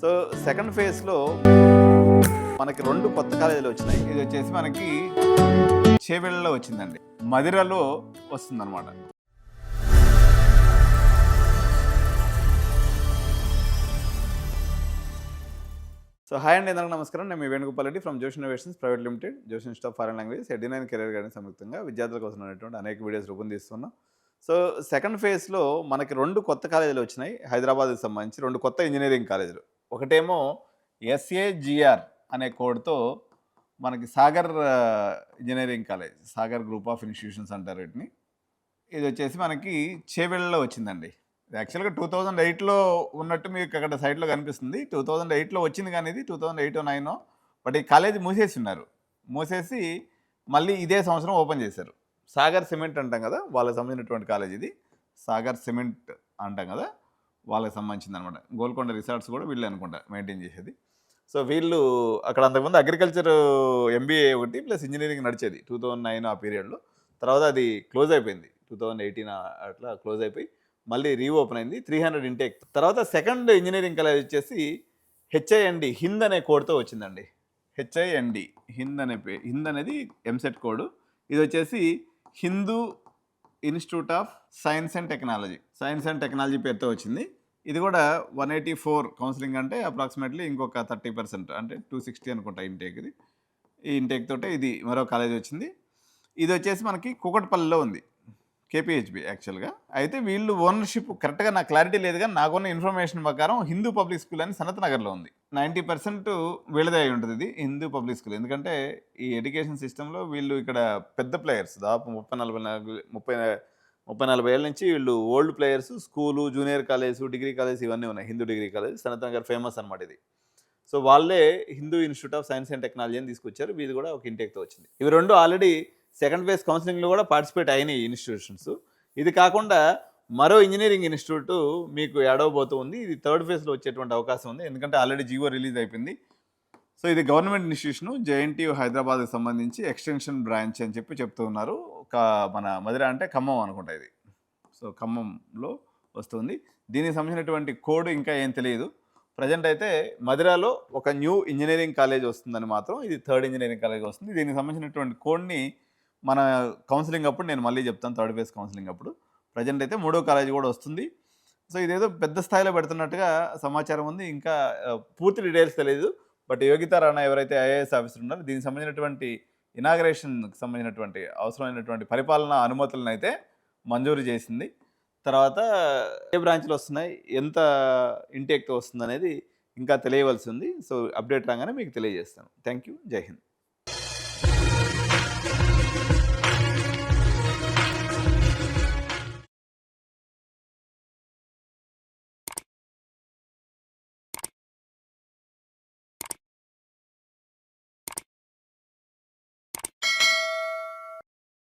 So second ఫేజ్లో మనకి 2 కొత్త కాలేజీలు వచ్చినాయి. ఇది వచ్చేసి మనకి చేవెళ్ళలో వచ్చిందండి, మదిరలో వస్తుందన్నమాట. సో హాయ్ అండి, అందరికీ నమస్కారం. నేను మీ Venugopal Reddy from Josh innovations private limited, Josh institute of foreign language, ఎడ్9 కెరీర్ గైడెన్స్ సంయుక్తంగా విద్యార్థుల కోసం అనేటువంటి అనేక వీడియోస్ రూపొందిస్తున్నాం. సో సెకండ్ ఫేజ్లో మనకి 2 కొత్త కాలేజీలు వచ్చినాయి. హైదరాబాద్కి సంబంధించి 2 కొత్త ఇంజనీరింగ్ కాలేజీలు. ఒకటేమో SAGR అనే కోడ్తో మనకి Sagar engineering college, Sagar group of institutions అంటారు వీటిని. ఇది వచ్చేసి మనకి చేవెళ్ళలో వచ్చిందండి. యాక్చువల్గా 2008లో ఉన్నట్టు మీకు అక్కడ సైట్లో కనిపిస్తుంది. 2008లో వచ్చింది, కానీ ఇది 2008-09. బట్ ఈ కాలేజీ మూసేసి ఉన్నారు. మూసేసి మళ్ళీ ఇదే సంవత్సరం ఓపెన్ చేశారు. సాగర్ సిమెంట్ అంటాం కదా, వాళ్ళకి సంబంధించినటువంటి కాలేజ్ ఇది. సాగర్ సిమెంట్ అంటాం కదా, వాళ్ళకి సంబంధించింది అనమాట. గోల్కొండ రిసార్ట్స్ కూడా వీళ్ళు అనుకుంటా మెయింటైన్ చేసేది. సో వీళ్ళు అక్కడ అంతకుముందు అగ్రికల్చర్ MBA ఒకటి ప్లస్ ఇంజనీరింగ్ నడిచేది 2009 ఆ పీరియడ్లో. తర్వాత అది క్లోజ్ అయిపోయింది 2018 అట్లా క్లోజ్ అయిపోయి మళ్ళీ రీఓపెన్ అయింది. 300 ఇంటేక్. తర్వాత సెకండ్ ఇంజనీరింగ్ కాలేజ్ వచ్చేసి HIND, హింద్ అనే కోడ్తో వచ్చిందండి. HIND, హింద్ అనేది ఎంసెట్ కోడ్. ఇది వచ్చేసి Hindu institute of science and technology పేరుతో వచ్చింది. ఇది కూడా 184 కౌన్సిలింగ్, అంటే అప్రాక్సిమేట్లీ ఇంకొక 30%, అంటే 260 అనుకుంటా ఇంటేక్. ఇది ఈ ఇంటేక్ తోటే ఇది మరో కాలేజ్ వచ్చింది. ఇది వచ్చేసి మనకి కూకట్పల్లిలో ఉంది, KPHB యాక్చువల్గా. అయితే వీళ్ళు ఓనర్షిప్ కరెక్ట్గా నాకు క్లారిటీ లేదు, కానీ నాకున్న ఇన్ఫర్మేషన్ ప్రకారం హిందూ పబ్లిక్ స్కూల్ అని సనత్ నగర్లో ఉంది. 90% వీళ్ళదే అయి ఉంటుంది ఇది హిందూ పబ్లిక్ స్కూల్. ఎందుకంటే ఈ ఎడ్యుకేషన్ సిస్టంలో వీళ్ళు ఇక్కడ పెద్ద ప్లేయర్స్, దాదాపు 30-40 ఏళ్ళ నుంచి వీళ్ళు old players. School, junior college, degree college ఇవన్నీ ఉన్నాయి. Hindu degree college Sanath Nagar famous అనమాట ఇది. సో వాళ్ళే Hindu institute of science and technology అని తీసుకొచ్చారు. ఇది కూడా ఒక ఇంటేక్తో వచ్చింది. ఇవి రెండు ఆల్రెడీ సెకండ్ ఫేజ్ కౌన్సిలింగ్లో కూడా పార్టిసిపేట్ అయినాయి ఇన్స్టిట్యూషన్స్. ఇది కాకుండా మరో ఇంజనీరింగ్ ఇన్స్టిట్యూట్ మీకు ఏడవబోతూ ఉంది. ఇది థర్డ్ ఫేజ్లో వచ్చేటువంటి అవకాశం ఉంది, ఎందుకంటే ఆల్రెడీ జీవో రిలీజ్ అయిపోయింది. సో ఇది గవర్నమెంట్ ఇన్స్టిట్యూషను, JNTU హైదరాబాద్కి సంబంధించి ఎక్స్టెన్షన్ బ్రాంచ్ అని చెప్తూ ఉన్నారు. మన మదిర అంటే ఖమ్మం అనుకుంటా ఇది. సో ఖమ్మంలో వస్తుంది. దీనికి సంబంధించినటువంటి కోడ్ ఇంకా ఏం తెలియదు. ప్రజెంట్ అయితే మదిరాలో ఒక న్యూ ఇంజనీరింగ్ కాలేజ్ వస్తుందని మాత్రం, ఇది థర్డ్ ఇంజనీరింగ్ కాలేజ్ వస్తుంది. దీనికి సంబంధించినటువంటి కోడ్ని మన కౌన్సిలింగ్ అప్పుడు నేను మళ్ళీ చెప్తాను, థర్డ్ ఫేజ్ కౌన్సిలింగ్ అప్పుడు. ప్రజెంట్ అయితే 3వ కాలేజ్ కూడా వస్తుంది. సో ఇదేదో పెద్ద స్థాయిలో పెడుతున్నట్టుగా సమాచారం ఉంది. ఇంకా పూర్తి డీటెయిల్స్ తెలియదు. బట్ యోగితా రాణా ఎవరైతే IAS ఆఫీసర్ ఉన్నారో, దీనికి సంబంధించినటువంటి ఇనాగరేషన్కి సంబంధించినటువంటి అవసరమైనటువంటి పరిపాలనా అనుమతులను అయితే మంజూరు చేసింది. తర్వాత ఏ బ్రాంచ్లు వస్తున్నాయి, ఎంత ఇంటేక్తో వస్తుంది అనేది ఇంకా తెలియవలసి ఉంది. సో అప్డేట్ రాగానే మీకు తెలియజేస్తాను. Thank you. జై హింద్.